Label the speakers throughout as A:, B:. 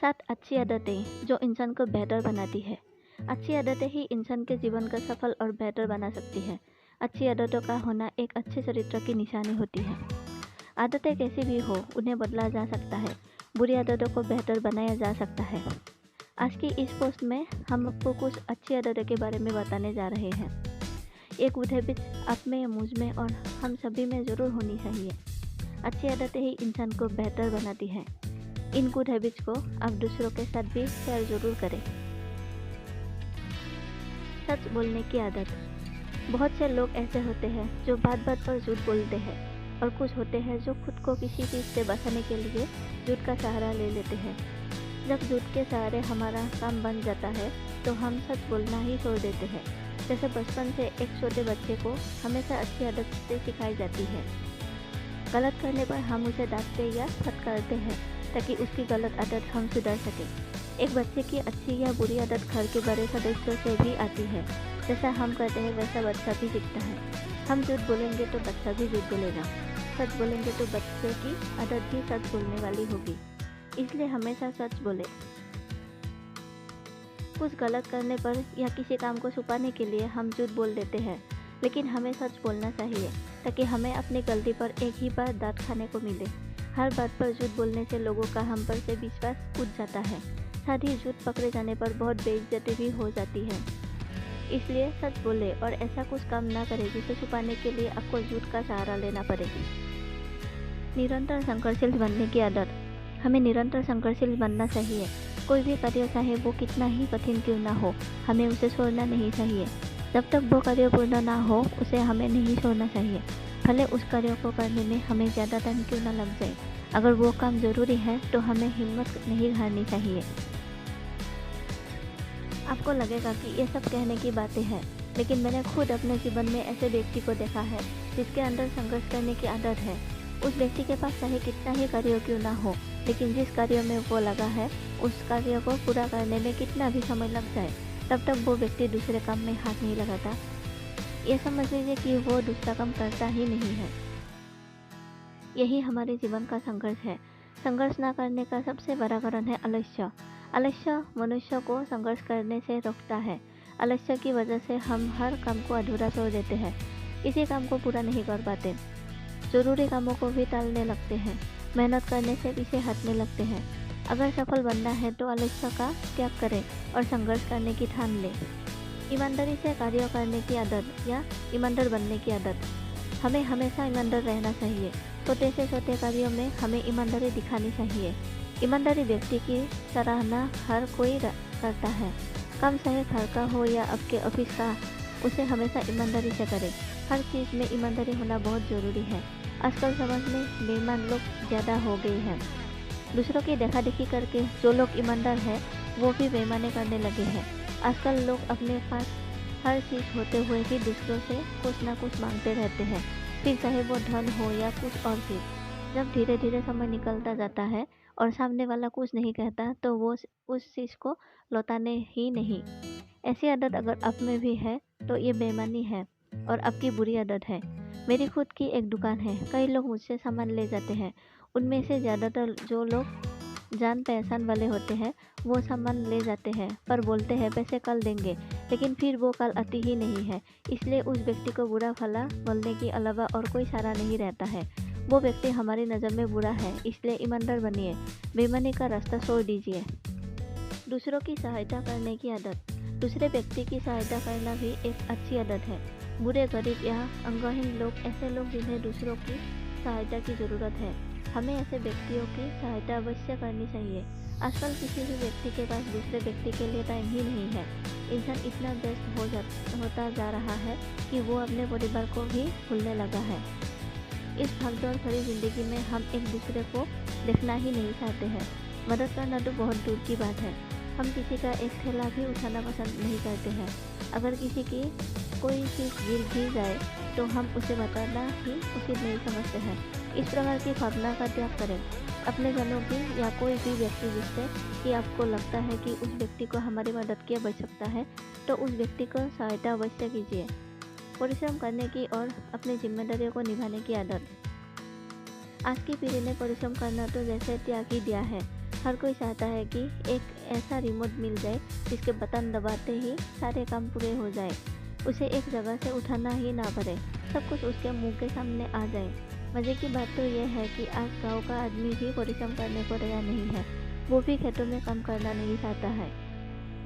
A: 7 अच्छी आदतें जो इंसान को बेहतर बनाती है। अच्छी आदतें ही इंसान के जीवन को सफल और बेहतर बना सकती है। अच्छी आदतों का होना एक अच्छे चरित्र की निशानी होती है। आदतें कैसी भी हो, उन्हें बदला जा सकता है। बुरी आदतों को बेहतर बनाया जा सकता है। आज की इस पोस्ट में हम आपको कुछ अच्छी आदतों के बारे में बताने जा रहे हैं। एक गुड हैबिट आप में, मुझ में और हम सभी में ज़रूर होनी चाहिए। अच्छी आदतें ही इंसान को बेहतर बनाती है। इन गुड हैबिट्स को आप दूसरों के साथ भी शेयर जरूर करें। सच बोलने की आदत। बहुत से लोग ऐसे होते हैं जो बात बात पर झूठ बोलते हैं, और कुछ होते हैं जो खुद को किसी चीज़ से बचाने के लिए झूठ का सहारा ले लेते हैं। जब झूठ के सहारे हमारा काम बन जाता है तो हम सच बोलना ही छोड़ देते हैं। जैसे बचपन से एक छोटे बच्चे को हमेशा अच्छी आदत से सिखाई जाती है। गलत करने पर हम उसे डांटते या फटकारते हैं ताकि उसकी गलत आदत हम सुधार सकें। एक बच्चे की अच्छी या बुरी आदत घर के बड़े सदस्यों से भी आती है। जैसा हम करते हैं वैसा बच्चा भी सीखता है। हम झूठ बोलेंगे तो बच्चा भी झूठ बोलेगा। सच बोलेंगे तो बच्चे की आदत भी सच बोलने वाली होगी। इसलिए हमेशा सच बोले। कुछ गलत करने पर या किसी काम को छुपाने के लिए हम झूठ बोल देते हैं, लेकिन हमें सच बोलना चाहिए ताकि हमें अपनी गलती पर एक ही बार डांट खाने को मिले। हर बात पर झूठ बोलने से लोगों का हम पर से विश्वास उठ जाता है। साथ ही झूठ पकड़े जाने पर बहुत बेइज्जती भी हो जाती है। इसलिए सच बोले और ऐसा कुछ काम ना करें जिसे छुपाने के लिए आपको झूठ का सहारा लेना पड़े। निरंतर संघर्षशील बनने की आदत। हमें निरंतर संघर्षशील बनना चाहिए। कोई भी कार्य चाहे वो कितना ही कठिन क्यों ना हो, हमें उसे छोड़ना नहीं चाहिए। जब तक वो कार्य पूर्ण ना हो उसे हमें नहीं छोड़ना चाहिए। भले उस कार्य को करने में हमें ज़्यादा टाइम क्यों ना लग जाए। अगर वो काम ज़रूरी है तो हमें हिम्मत नहीं हारनी चाहिए। आपको लगेगा कि ये सब कहने की बातें हैं, लेकिन मैंने खुद अपने जीवन में ऐसे व्यक्ति को देखा है जिसके अंदर संघर्ष करने की आदत है। उस व्यक्ति के पास चाहे कितना ही कार्य क्यों ना हो, लेकिन जिस कार्य में वो लगा है उस कार्य को पूरा करने में कितना भी समय लग जाए, तब तक वो व्यक्ति दूसरे काम में हाथ नहीं लगाता। ये समझ लीजिए कि वो दूसरा काम करता ही नहीं है। यही हमारे जीवन का संघर्ष है। संघर्ष ना करने का सबसे बड़ा कारण है आलस्य। आलस्य मनुष्य को संघर्ष करने से रोकता है। आलस्य की वजह से हम हर काम को अधूरा छोड़ देते हैं, किसी काम को पूरा नहीं कर पाते, जरूरी कामों को भी टालने लगते हैं, मेहनत करने से पीछे हटने लगते हैं। अगर सफल बनना है तो आलस्य का त्याग करें और संघर्ष करने की ठान लें। ईमानदारी से कार्य करने की आदत या ईमानदार बनने की आदत। हमें हमेशा ईमानदार रहना चाहिए। छोटे से छोटे कार्यों में हमें ईमानदारी दिखानी चाहिए। ईमानदारी व्यक्ति की सराहना हर कोई करता है। काम चाहे घर का हो या आपके ऑफिस का, उसे हमेशा ईमानदारी से करें। हर चीज़ में ईमानदारी होना बहुत ज़रूरी है। आजकल समाज में बेईमान लोग ज़्यादा हो गए हैं। दूसरों की देखा देखी करके जो लोग ईमानदार हैं वो भी बेईमानी करने लगे हैं। आजकल लोग अपने पास हर चीज़ होते हुए भी दूसरों से कुछ ना कुछ मांगते रहते हैं, फिर चाहे वो धन हो या कुछ और चीज़। जब धीरे धीरे समय निकलता जाता है और सामने वाला कुछ नहीं कहता तो वो उस चीज़ को लौटाने ही नहीं। ऐसी आदत अगर आप में भी है तो ये बेईमानी है और आपकी बुरी आदत है। मेरी खुद की एक दुकान है। कई लोग मुझसे सामान ले जाते हैं। उनमें से ज़्यादातर जो लोग जान पहचान वाले होते हैं वो सामान ले जाते हैं, पर बोलते हैं पैसे कल देंगे, लेकिन फिर वो कल आती ही नहीं है। इसलिए उस व्यक्ति को बुरा भला बोलने के अलावा और कोई चारा नहीं रहता है। वो व्यक्ति हमारी नज़र में बुरा है, इसलिए ईमानदार बनिए। बेईमानी का रास्ता छोड़ दीजिए। दूसरों की सहायता करने की आदत। दूसरे व्यक्ति की सहायता करना भी एक अच्छी आदत है। बूढ़े, गरीब या अंगहीन लोग, ऐसे लोग जिन्हें दूसरों की सहायता की ज़रूरत है, हमें ऐसे व्यक्तियों की सहायता अवश्य करनी चाहिए। आजकल किसी भी व्यक्ति के पास दूसरे व्यक्ति के लिए टाइम ही नहीं है। इंसान इतना व्यस्त होता जा रहा है कि वो अपने परिवार को भी भूलने लगा है। इस भागदौड़ भरी जिंदगी में हम एक दूसरे को देखना ही नहीं चाहते हैं। मदद करना तो बहुत दूर की बात है। हम किसी का एक थैला भी उठाना पसंद नहीं करते हैं। अगर किसी की कोई चीज़ गिर भी जाए तो हम उसे बताना ही उचित नहीं समझते हैं। इस प्रकार की भावना का त्याग करें। अपने जनों की या कोई भी व्यक्ति जिससे कि आपको लगता है कि उस व्यक्ति को हमारी मदद की आवश्यकता है तो उस व्यक्ति को सहायता अवश्य कीजिए। परिश्रम करने की और अपनी जिम्मेदारियों को निभाने की आदत। आज की पीढ़ी ने परिश्रम करना तो जैसे त्याग ही दिया है। हर कोई चाहता है कि एक ऐसा रिमोट मिल जाए जिसके बटन दबाते ही सारे काम पूरे हो जाए, उसे एक जगह से उठाना ही ना पड़े, सब कुछ उसके मुंह के सामने आ जाए। मज़े की बात तो यह है कि आज गांव का आदमी भी परिश्रम करने को तैयार नहीं है। वो भी खेतों में काम करना नहीं चाहता है।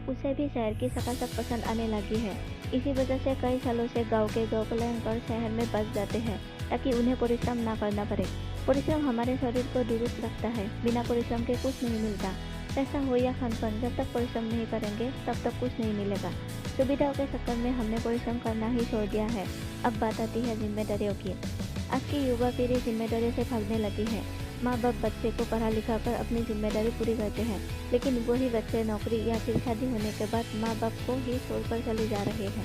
A: उसे भी शहर की सकाशक पसंद आने लगी है। इसी वजह से कई सालों से गांव के गौपालन कर शहर में बस जाते हैं ताकि उन्हें परिश्रम ना करना पड़े। परिश्रम हमारे शरीर को दुरुस्त रखता है, बिना परिश्रम के कुछ नहीं मिलता। पैसा हो या खानपान, जब तक परिश्रम नहीं करेंगे तब तक कुछ नहीं मिलेगा। सुविधाओं के चक्कर में हमने परिश्रम करना ही छोड़ दिया है। अब बात आती है जिम्मेदारियों की। आज की युवा पीढ़ी जिम्मेदारियों से भागने लगी है। माँ बाप बच्चे को पढ़ा लिखा कर अपनी जिम्मेदारी पूरी करते हैं, लेकिन वही बच्चे नौकरी या फिर शादी होने के बाद माँ बाप को ही छोड़कर चले जा रहे हैं।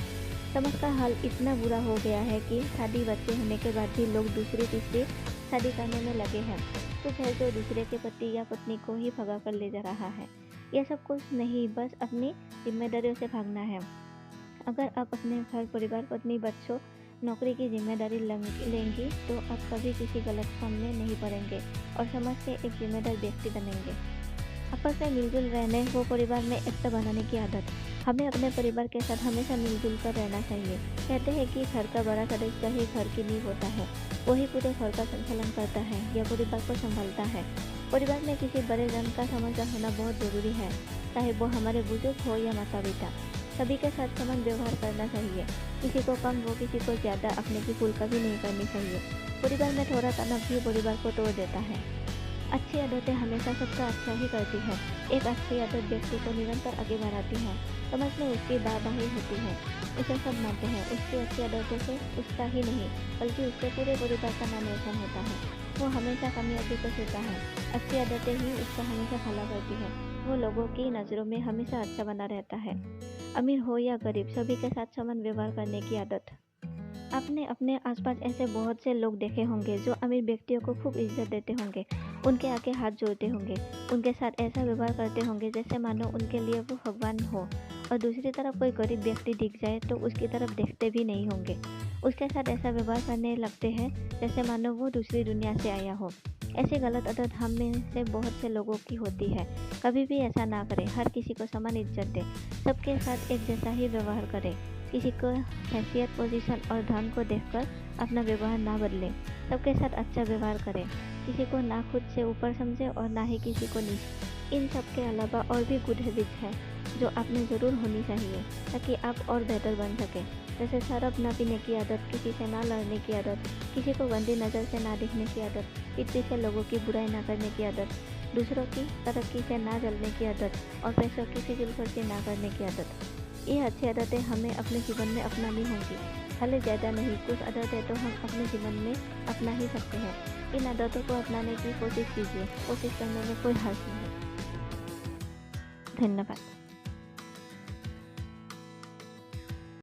A: समाज का हाल इतना बुरा हो गया है कि शादी बच्चे होने के बाद भी लोग दूसरी तीसरी शादी करने में लगे हैं। कुछ है जो दूसरे के पति या पत्नी को ही भगा कर ले जा रहा है। यह सब कुछ नहीं, बस अपनी जिम्मेदारियों से भागना है। अगर आप अपने घर परिवार पत्नी बच्चों नौकरी की जिम्मेदारी लेंगी तो आप कभी किसी गलत काम में नहीं पड़ेंगे और समाज के एक जिम्मेदार व्यक्ति बनेंगे। आपस में मिलजुल रहने वो परिवार में एकता बनाने की आदत। हमें अपने परिवार के साथ हमेशा मिलजुल कर रहना चाहिए। कहते हैं कि घर का बड़ा सदस्य ही घर की नींव होता है, वही पूरे घर का संचालन करता है या परिवार को संभालता है। परिवार में किसी बड़े जन का समझदार होना बहुत जरूरी है, चाहे वो हमारे बुजुर्ग हो या माता पिता। सभी के साथ समान व्यवहार करना चाहिए। किसी को कम वो किसी को ज़्यादा अपने की भूल कभी नहीं करनी चाहिए। परिवार में थोड़ा तनाव भी परिवार को तोड़ देता है। अच्छी आदतें हमेशा सबका अच्छा ही करती है। एक अच्छी आदत व्यक्ति को निरंतर आगे बढ़ाती है। समाज में उसकी वाहवाही होती है, उसे सब मानते हैं। उसकी अच्छी आदतों से उसका ही नहीं बल्कि उसके पूरे परिवार का नाम रोशन होता है। वो हमेशा कामयाबी को छूता है। अच्छी आदतें ही उसका हमेशा भला करती है। वो लोगों की नज़रों में हमेशा अच्छा बना रहता है। अमीर हो या गरीब, सभी के साथ समान व्यवहार करने की आदत। आपने अपने आसपास ऐसे बहुत से लोग देखे होंगे जो अमीर व्यक्तियों को खूब इज्जत देते होंगे, उनके आगे हाथ जोड़ते होंगे, उनके साथ ऐसा व्यवहार करते होंगे जैसे मानो उनके लिए वो भगवान हो। और दूसरी तरफ कोई गरीब व्यक्ति दिख जाए तो उसकी तरफ देखते भी नहीं होंगे। उसके साथ ऐसा व्यवहार करने लगते हैं जैसे मानो वो दूसरी दुनिया से आया हो। ऐसी गलत आदत हम में से बहुत से लोगों की होती है। कभी भी ऐसा ना करें। हर किसी को समान इज्जत दें, सबके साथ एक जैसा ही व्यवहार करें। किसी को हैसियत, पोजीशन और धन को देखकर अपना व्यवहार ना बदलें। सबके साथ अच्छा व्यवहार करें। किसी को ना खुद से ऊपर समझें और ना ही किसी को नीचे। इन सब के अलावा और भी गुड हैबिट्स हैं जो आप में ज़रूर होनी चाहिए ताकि आप और बेहतर बन सकें। जैसे शराब ना पीने की आदत, किसी से ना लड़ने की आदत, किसी को गंदी नज़र से ना देखने की आदत, पीठ पीछे लोगों की बुराई ना करने की आदत, दूसरों की तरक्की से ना जलने की आदत और पैसों की फिजूलखर्ची ना करने की आदत। ये अच्छी आदतें हमें अपने जीवन में अपनानी होंगी। भले ज़्यादा नहीं, कुछ आदतें तो हम अपने जीवन में अपना ही सकते हैं। इन आदतों को अपनाने की कोशिश कीजिए। कोशिश करने में कोई हर्ज नहीं है। धन्यवाद।